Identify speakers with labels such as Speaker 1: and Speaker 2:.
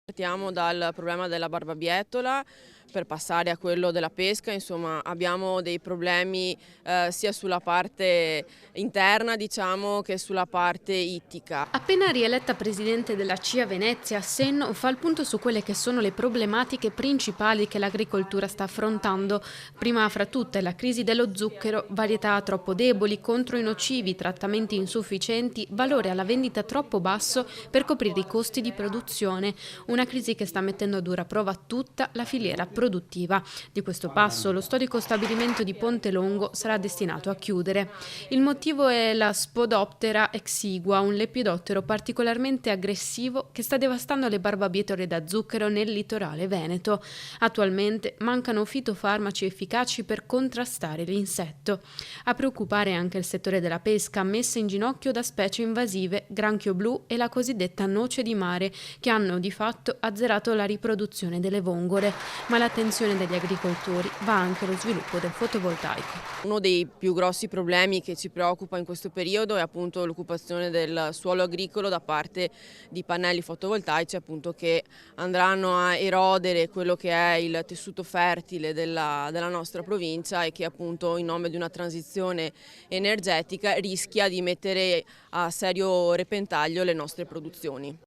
Speaker 1: Partiamo dal problema della barbabietola per passare a quello della pesca, insomma abbiamo dei problemi sia sulla parte interna diciamo che sulla parte ittica.
Speaker 2: Appena rieletta presidente della CIA Venezia, Sen fa il punto su quelle che sono le problematiche principali che l'agricoltura sta affrontando. Prima fra tutte la crisi dello zucchero, varietà troppo deboli, contro i nocivi, trattamenti insufficienti, valore alla vendita troppo basso per coprire i costi di produzione. Una crisi che sta mettendo a dura prova tutta la filiera produttiva. Di questo passo lo storico stabilimento di Ponte Longo sarà destinato a chiudere. Il motivo è la Spodoptera exigua, un lepidottero particolarmente aggressivo che sta devastando le barbabietole da zucchero nel litorale veneto. Attualmente mancano fitofarmaci efficaci per contrastare l'insetto. A preoccupare anche il settore della pesca, messa in ginocchio da specie invasive, granchio blu e la cosiddetta noce di mare, che hanno di fatto azzerato la riproduzione delle vongole. Ma l'attenzione degli agricoltori va anche allo sviluppo del fotovoltaico.
Speaker 1: Uno dei più grossi problemi che ci preoccupa in questo periodo è appunto l'occupazione del suolo agricolo da parte di pannelli fotovoltaici appunto che andranno a erodere quello che è il tessuto fertile della nostra provincia e che appunto in nome di una transizione energetica rischia di mettere a serio repentaglio le nostre produzioni.